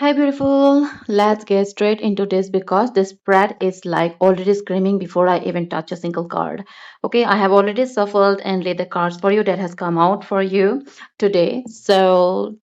Hi, beautiful. Let's get straight into this because this spread is like already screaming before I even touch a single card. Okay, I have already shuffled and laid the cards for you that has come out for you today. So,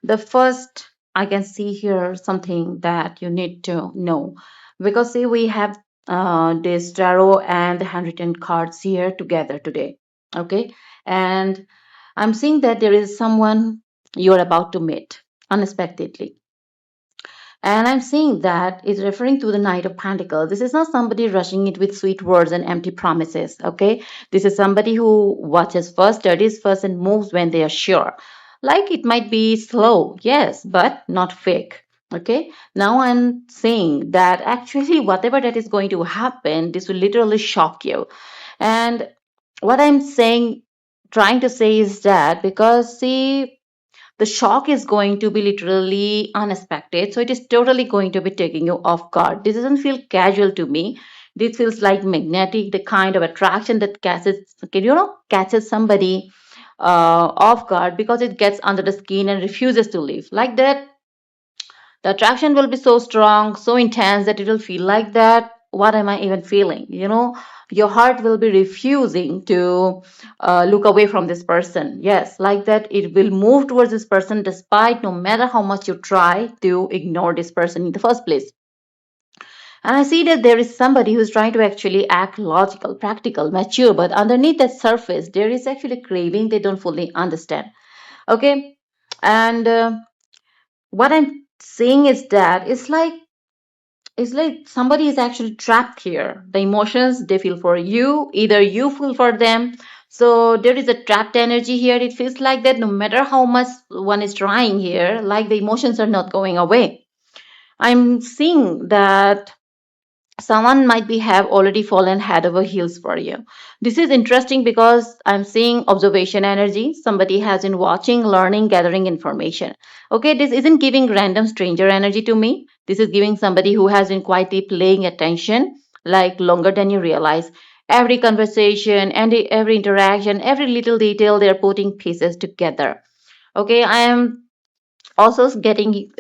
the first I can see here something that you need to know because see, we have this tarot and the handwritten cards here together today. Okay, and I'm seeing that there is someone you're about to meet unexpectedly, and I'm saying that is referring to the Knight of Pentacles. This is not somebody rushing it with sweet words and empty promises, okay? This is somebody who watches first, studies first, and moves when they are sure. Like it might be slow, yes, but not fake. Okay, now I'm saying that actually, whatever that is going to happen, this will literally shock you. And what I'm saying, trying to say is that because, see, the shock is going to be literally unexpected, so it is totally going to be taking you off guard. This doesn't feel casual to me. This feels like magnetic, the kind of attraction that catches somebody off guard because it gets under the skin and refuses to leave. Like that, the attraction will be so strong, so intense that it will feel like that. What am I even feeling? Your heart will be refusing to look away from this person. Yes, like that, it will move towards this person despite no matter how much you try to ignore this person in the first place. And I see that there is somebody who's trying to actually act logical, practical, mature, but underneath that surface, there is actually craving they don't fully understand. Okay, and what I'm saying is that it's like somebody is actually trapped here. The emotions they feel for you, either you feel for them. So there is a trapped energy here. It feels like that no matter how much one is trying here, like the emotions are not going away. I'm seeing that someone might be have already fallen head over heels for you. This is interesting because I'm seeing observation energy. Somebody has been watching, learning, gathering information. Okay, this isn't giving random stranger energy to me. This is giving somebody who has been quietly paying attention, like longer than you realize. Every conversation and every interaction, every little detail, they're putting pieces together. Okay, I am also getting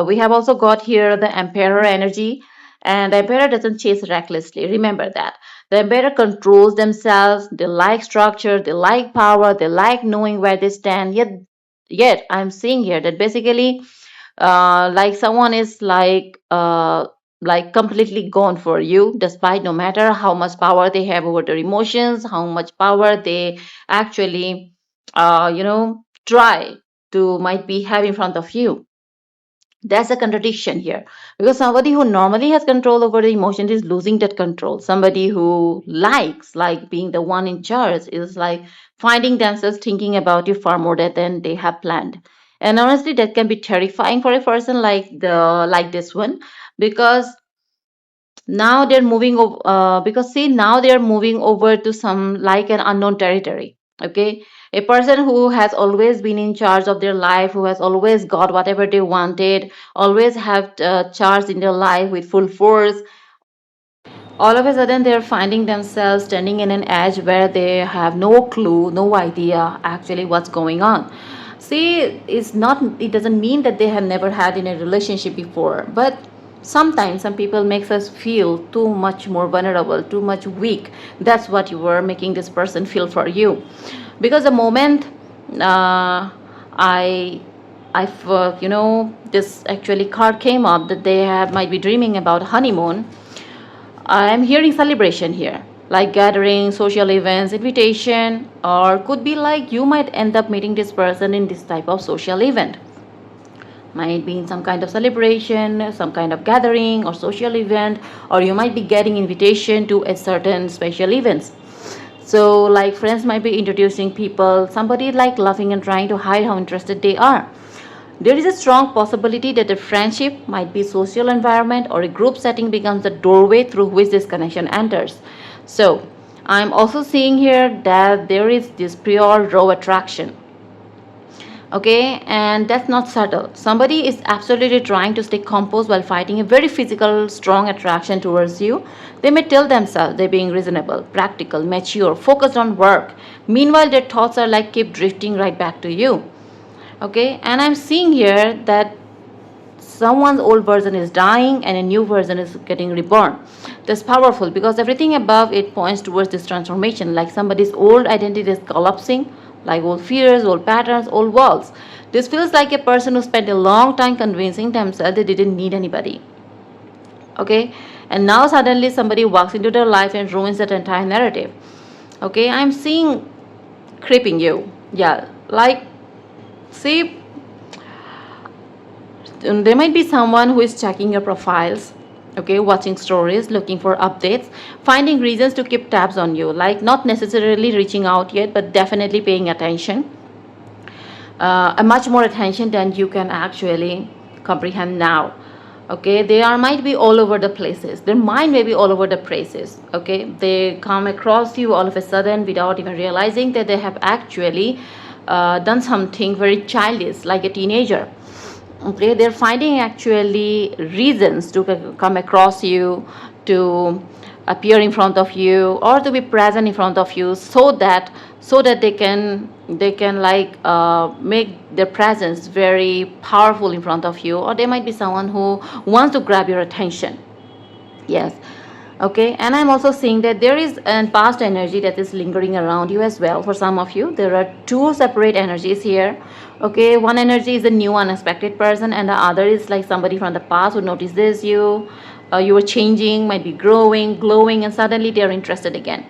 we have also got here the emperor energy, and the emperor doesn't chase recklessly. Remember that the emperor controls themselves. They like structure, they like power, they like knowing where they stand. Yet I'm seeing here that basically like someone is like completely gone for you, despite no matter how much power they have over their emotions, how much power they actually try to might be have in front of you. That's a contradiction here because somebody who normally has control over the emotions is losing that control. Somebody who likes like being the one in charge is like finding themselves thinking about you far more than they have planned. And honestly, that can be terrifying for a person like this one, because now they're moving over because see, now they're moving over to some like an unknown territory. Okay, a person who has always been in charge of their life, who has always got whatever they wanted, always have charged in their life with full force, all of a sudden they're finding themselves standing in an edge where they have no clue, no idea actually what's going on. See, it doesn't mean that they have never had in a relationship before, but sometimes some people makes us feel too much more vulnerable, too much weak. That's what you were making this person feel for you, because the moment uh, I this actually card came up that they have might be dreaming about honeymoon. I'm hearing celebration here, like gathering, social events, invitation, or could be like you might end up meeting this person in this type of social event. Might be in some kind of celebration, some kind of gathering or social event, or you might be getting invitation to a certain special events. So, like friends might be introducing people, somebody like laughing and trying to hide how interested they are. There is a strong possibility that a friendship might be social environment or a group setting becomes the doorway through which this connection enters. So, I'm also seeing here that there is this pure raw attraction. Okay, and that's not subtle. Somebody is absolutely trying to stay composed while fighting a very physical, strong attraction towards you. They may tell themselves they're being reasonable, practical, mature, focused on work. Meanwhile, their thoughts are like keep drifting right back to you. Okay, and I'm seeing here that someone's old version is dying and a new version is getting reborn. That's powerful because everything above it points towards this transformation, like somebody's old identity is collapsing, like old fears, old patterns, old walls. This feels like a person who spent a long time convincing themselves they didn't need anybody. Okay, and now suddenly somebody walks into their life and ruins that entire narrative. Okay, I'm seeing creeping you. Yeah, like, see, there might be someone who is checking your profiles, okay, watching stories, looking for updates, finding reasons to keep tabs on you, like not necessarily reaching out yet, but definitely paying attention, a much more attention than you can actually comprehend now. Okay, they are might be all over the places, their mind may be all over the places. Okay, they come across you all of a sudden without even realizing that they have actually done something very childish, like a teenager. Okay, they're finding actually reasons to come across you, to appear in front of you, or to be present in front of you, so that they can like make their presence very powerful in front of you. Or there might be someone who wants to grab your attention. Yes. Okay, and I'm also seeing that there is a past energy that is lingering around you as well. For some of you, there are two separate energies here. Okay, one energy is a new unexpected person, and the other is like somebody from the past who notices you. You were changing, might be growing, glowing, and suddenly they're interested again.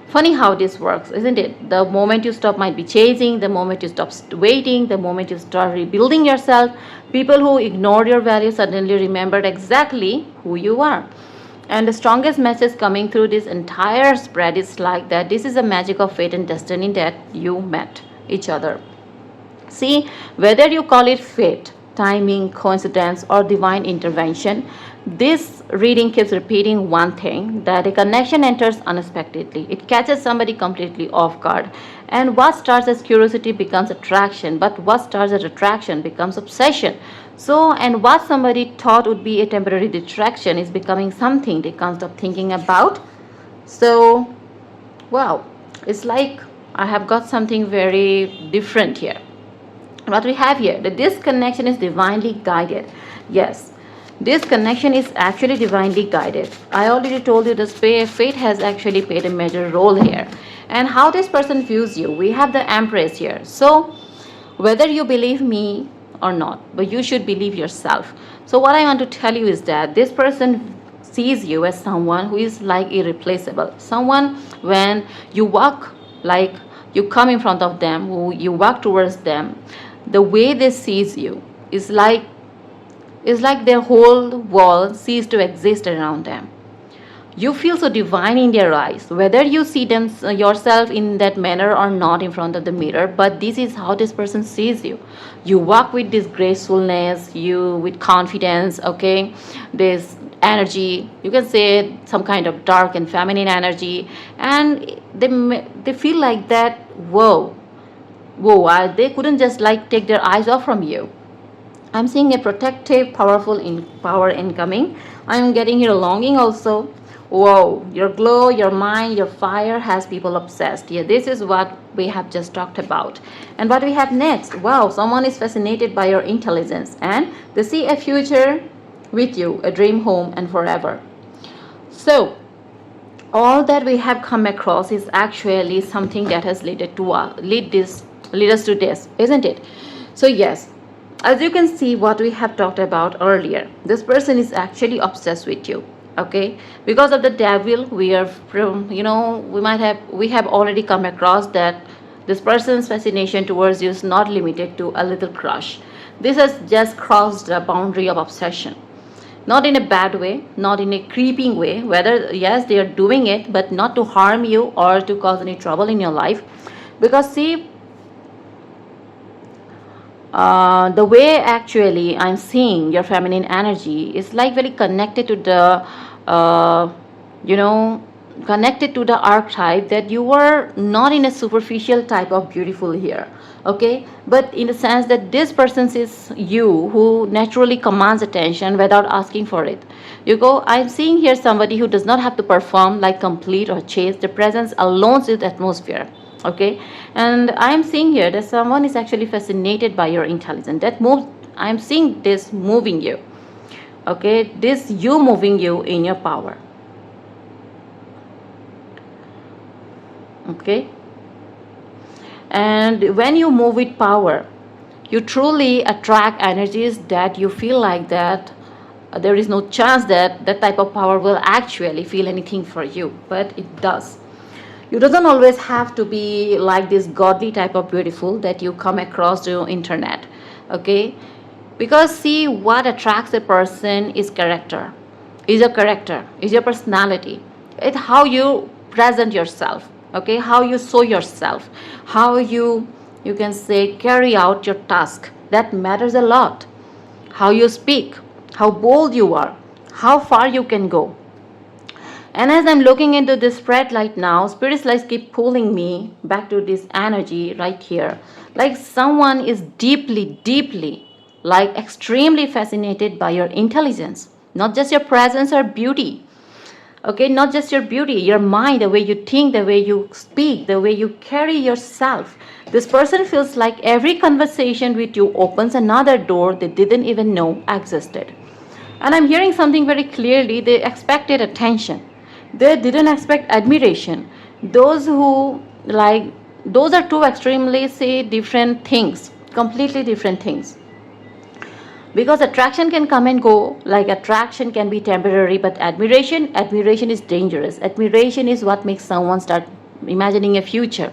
Funny how this works, isn't it? The moment you stop might be chasing, the moment you stop waiting, the moment you start rebuilding yourself, people who ignored your values suddenly remembered exactly who you are. And the strongest message coming through this entire spread is like that this is a magic of fate and destiny that you met each other. See, whether you call it fate, timing, coincidence, or divine intervention, this reading keeps repeating one thing, that a connection enters unexpectedly. It catches somebody completely off guard. And what starts as curiosity becomes attraction, but what starts as attraction becomes obsession. So, and what somebody thought would be a temporary distraction is becoming something they can't stop thinking about. So, wow, it's like I have got something very different here. What we have here, that this connection is divinely guided. Yes, this connection is actually divinely guided. I already told you this fate has actually played a major role here. And how this person views you, we have the Empress here. So whether you believe me or not, but you should believe yourself. So what I want to tell you is that this person sees you as someone who is like irreplaceable, someone when you walk, like you come in front of them, who you walk towards them, the way they sees you is like their whole world ceases to exist around them. You feel so divine in their eyes, whether you see them yourself in that manner or not in front of the mirror. But this is how this person sees you. You walk with this gracefulness, you with confidence. Okay, this energy. You can say some kind of dark and feminine energy, and they feel like that. Whoa, whoa! They couldn't just like take their eyes off from you. I'm seeing a protective, powerful power incoming. I'm getting here longing also. Whoa, your glow, your mind, your fire has people obsessed. Yeah, this is what we have just talked about. And what we have next? Wow, someone is fascinated by your intelligence and they see a future with you, a dream home and forever. So, all that we have come across is actually something that has led us to this, isn't it? So yes, as you can see what we have talked about earlier, this person is actually obsessed with you. Okay, because of the devil, we are from, we have already come across that this person's fascination towards you is not limited to a little crush. This has just crossed the boundary of obsession, not in a bad way, not in a creeping way, whether yes they are doing it, but not to harm you or to cause any trouble in your life. Because see, the way actually I'm seeing your feminine energy is like very connected to the, you know, connected to the archetype that you were not in a superficial type of beautiful here. Okay, but in the sense that this person is you who naturally commands attention without asking for it. You go, I'm seeing here somebody who does not have to perform like complete or chase. The presence alone is the atmosphere. Okay, and I'm seeing here that someone is actually fascinated by your intelligence, that moves I'm seeing this moving you. Okay, this you moving you in your power. Okay, and when you move with power, you truly attract energies that you feel like that there is no chance that that type of power will actually feel anything for you, but it does. You doesn't always have to be like this godly type of beautiful that you come across the internet. Okay, because see, what attracts a person is character, is your personality. It's how you present yourself. Okay, how you show yourself, how you can say carry out your task, that matters a lot. How you speak, how bold you are, how far you can go. And as I'm looking into this spread right now, spirits like keep pulling me back to this energy right here. Like someone is deeply, deeply, like extremely fascinated by your intelligence, not just your presence or beauty. Okay, not just your beauty, your mind, the way you think, the way you speak, the way you carry yourself. This person feels like every conversation with you opens another door they didn't even know existed. And I'm hearing something very clearly. They expected attention, they didn't expect admiration. Those who like, those are two extremely say different things, completely different things. Because attraction can come and go, like attraction can be temporary, but admiration is dangerous. Admiration is what makes someone start imagining a future.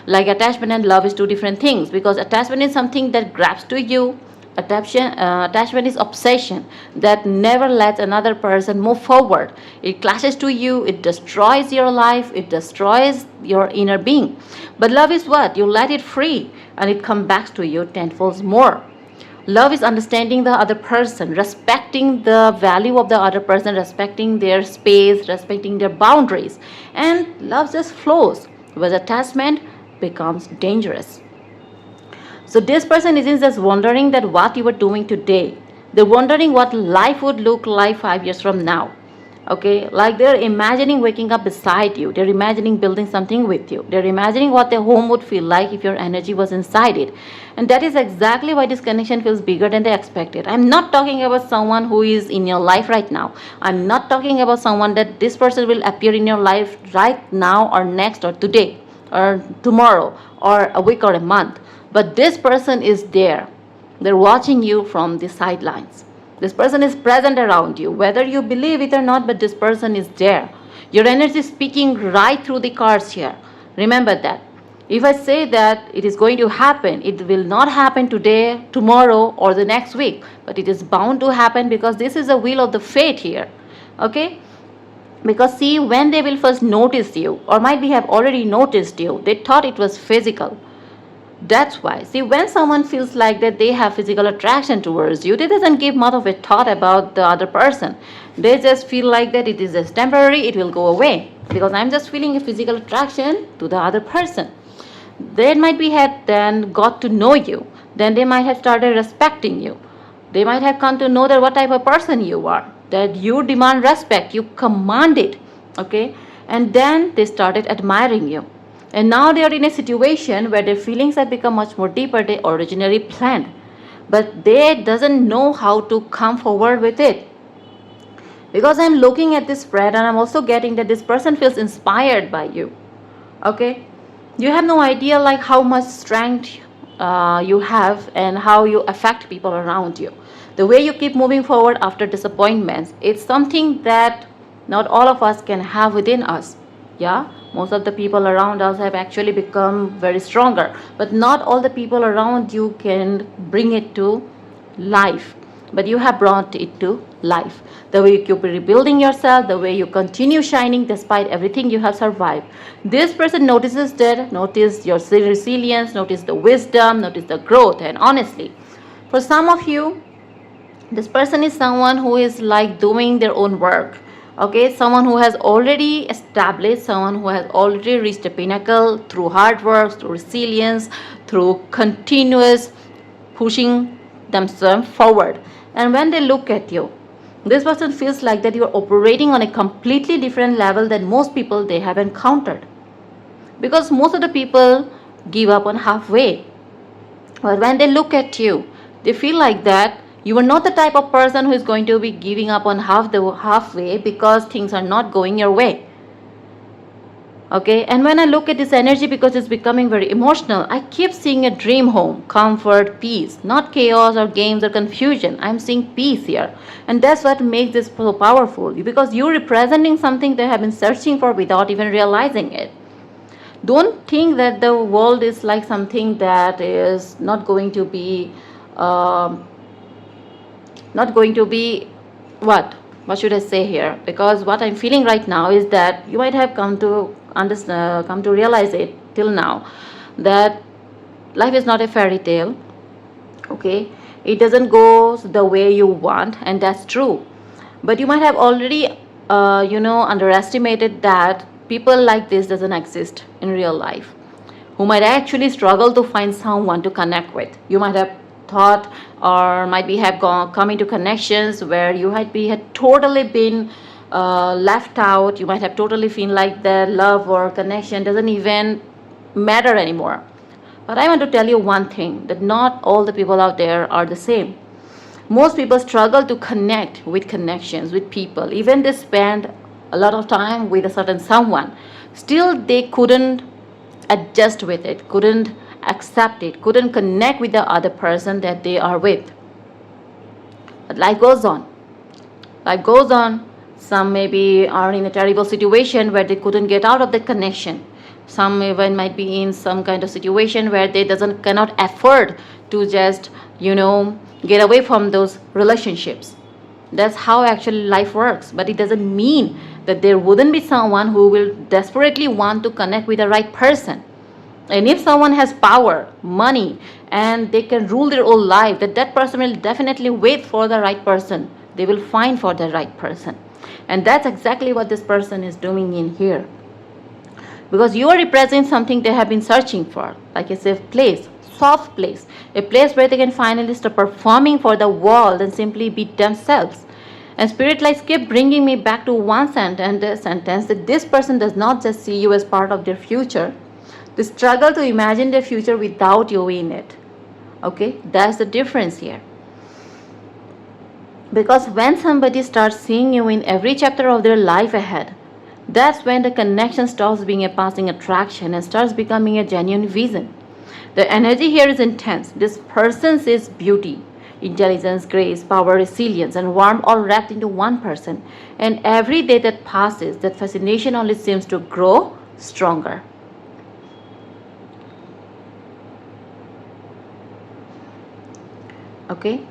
Like attachment and love is two different things, because attachment is something that grabs to you. Attachment is obsession that never lets another person move forward. It clashes to you, it destroys your life, it destroys your inner being. But love is what? You let it free and it comes back to you tenfold more. Love is understanding the other person, respecting the value of the other person, respecting their space, respecting their boundaries. And love just flows, whereas attachment becomes dangerous. So this person isn't just wondering that what you are doing today. They're wondering what life would look like 5 years from now. Okay, like they're imagining waking up beside you. They're imagining building something with you. They're imagining what their home would feel like if your energy was inside it. And that is exactly why this connection feels bigger than they expected. I'm not talking about someone who is in your life right now. I'm not talking about someone that this person will appear in your life right now or next or today or tomorrow or a week or a month. But this person is there. They're watching you from the sidelines. This person is present around you, whether you believe it or not, but this person is there. Your energy is speaking right through the cards here. Remember that. If I say that it is going to happen, it will not happen today, tomorrow, or the next week, but it is bound to happen because this is the will of the fate here. Okay? Because see, when they will first notice you, or might be have already noticed you, they thought it was physical. That's why. See, when someone feels like that they have physical attraction towards you, they doesn't give much of a thought about the other person. They just feel like that it is just temporary, it will go away. Because I'm just feeling a physical attraction to the other person. They might be had then got to know you. Then they might have started respecting you. They might have come to know that what type of person you are. That you demand respect, you command it. Okay? And then they started admiring you. And now they are in a situation where their feelings have become much more deeper than originally planned. But they doesn't know how to come forward with it. Because I'm looking at this spread and I'm also getting that this person feels inspired by you. Okay? You have no idea like how much strength you have and how you affect people around you. The way you keep moving forward after disappointments, it's something that not all of us can have within us. Yeah, most of the people around us have actually become very stronger, but not all the people around you can bring it to life, but you have brought it to life. The way you keep rebuilding yourself, the way you continue shining despite everything you have survived. This person notices that, notice your resilience, notice the wisdom, notice the growth. And honestly, for some of you, this person is someone who is like doing their own work. Okay, someone who has already established, someone who has already reached a pinnacle through hard work, through resilience, through continuous pushing themselves forward. And when they look at you, this person feels like that you are operating on a completely different level than most people they have encountered. Because most of the people give up on halfway. But when they look at you, They feel like that you are not the type of person who is going to be giving up on halfway because things are not going your way. Okay, and when I look at this energy, because it's becoming very emotional, I keep seeing a dream home, comfort, peace, not chaos or games or confusion. I'm seeing peace here. And that's what makes this so powerful, because you're representing something they have been searching for without even realizing it. Don't think that the world is like something that is not going to be um, not going to be what should I say here, because what I'm feeling right now is that you might have come to understand, come to realize it till now, that life is not a fairy tale. Okay, it doesn't go the way you want, and that's true. But you might have already underestimated that people like this doesn't exist in real life, who might actually struggle to find someone to connect with. You might have thought, or might be have come into connections where you had totally been left out. You might have totally feel like the love or connection doesn't even matter anymore. But I want to tell you one thing, that not all the people out there are the same. Most people struggle to connect with connections with people, even they spend a lot of time with a certain someone, still they couldn't adjust with it, couldn't accept it, couldn't connect with the other person that they are with. But life goes on. Life goes on. Some maybe are in a terrible situation where they couldn't get out of the connection. Some even might be in some kind of situation where they cannot afford to just get away from those relationships. That's how actually life works. But it doesn't mean that there wouldn't be someone who will desperately want to connect with the right person. And if someone has power, money, and they can rule their whole life, that person will definitely wait for the right person. They will find for the right person. And that's exactly what this person is doing in here. Because you are representing something they have been searching for, like a safe place, soft place, a place where they can finally stop performing for the world and simply be themselves. And spirit lights keep bringing me back to one sentence that this person does not just see you as part of their future. They struggle to imagine their future without you in it. Okay, that's the difference here. Because when somebody starts seeing you in every chapter of their life ahead, that's when the connection stops being a passing attraction and starts becoming a genuine vision. The energy here is intense. This person sees beauty, intelligence, grace, power, resilience, and warmth all wrapped into one person. And every day that passes, that fascination only seems to grow stronger. Okay,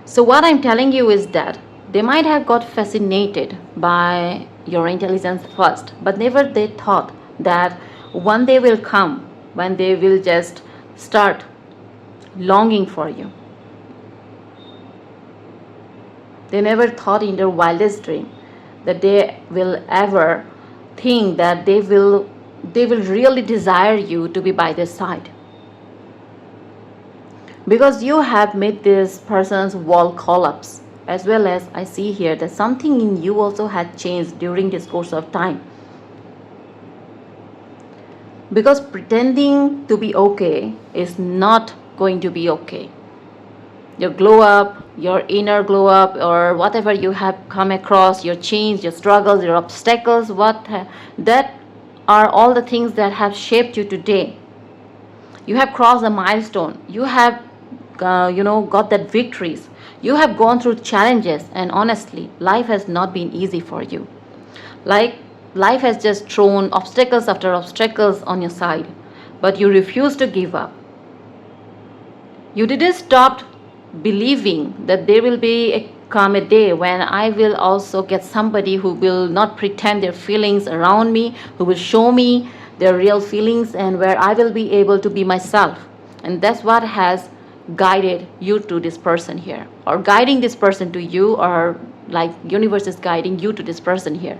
so what I'm telling you is that they might have got fascinated by your intelligence first, but never they thought that one day will come when they will just start longing for you. They never thought in their wildest dream that they will ever think that they will really desire you to be by their side. Because you have made this person's wall collapse, as well as I see here that something in you also had changed during this course of time. Because pretending to be okay is not going to be okay. Your glow up, your inner glow up, or whatever you have come across, your change, your struggles, your obstacles, that are all the things that have shaped you today. You have crossed a milestone. You have got that victories. You have gone through challenges, and honestly, life has not been easy for you. Like life has just thrown obstacles after obstacles on your side, but you refuse to give up. You didn't stop believing that there will come a day when I will also get somebody who will not pretend their feelings around me, who will show me their real feelings, and where I will be able to be myself. And that's what has guided you to this person here, or guiding this person to you, or like universe is guiding you to this person here.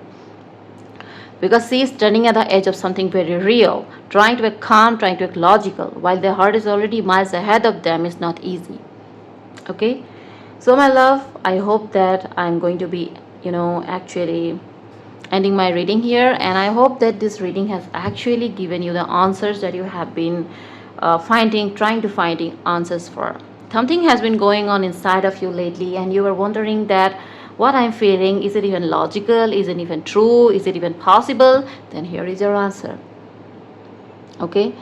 Because she is standing at the edge of something very real, trying to act calm, trying to act logical, while their heart is already miles ahead of them. Is not easy. Okay, so my love, I hope that I'm going to be actually ending my reading here, and I hope that this reading has actually given you the answers that you have been trying to find answers for. Something has been going on inside of you lately, and you were wondering that what I'm feeling, is it even logical? Is it even true? Is it even possible? Then here is your answer. Okay,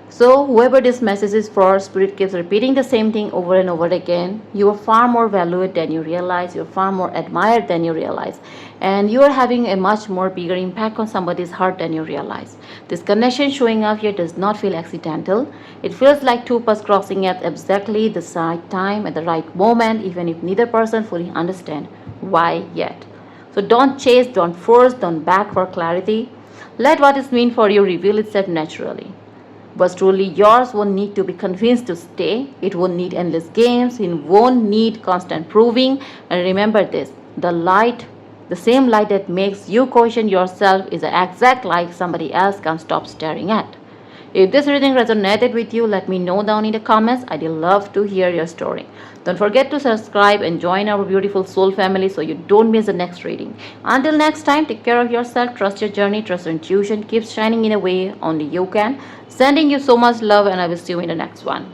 so whoever this message is for, spirit keeps repeating the same thing over and over again. You are far more valued than you realize, you're far more admired than you realize, and you are having a much more bigger impact on somebody's heart than you realize. This connection showing up here does not feel accidental. It feels like two paths crossing at exactly the right time, at the right moment, even if neither person fully understands why yet. So don't chase, don't force, don't beg for clarity. Let what is meant for you reveal itself naturally. What's truly yours won't need to be convinced to stay. It won't need endless games. It won't need constant proving. And remember this, the light, the same light that makes you question yourself, is the exact light somebody else can't stop staring at. If this reading resonated with you, let me know down in the comments. I'd love to hear your story. Don't forget to subscribe and join our beautiful soul family so you don't miss the next reading. Until next time, take care of yourself, trust your journey, trust your intuition, keep shining in a way only you can. Sending you so much love, and I will see you in the next one.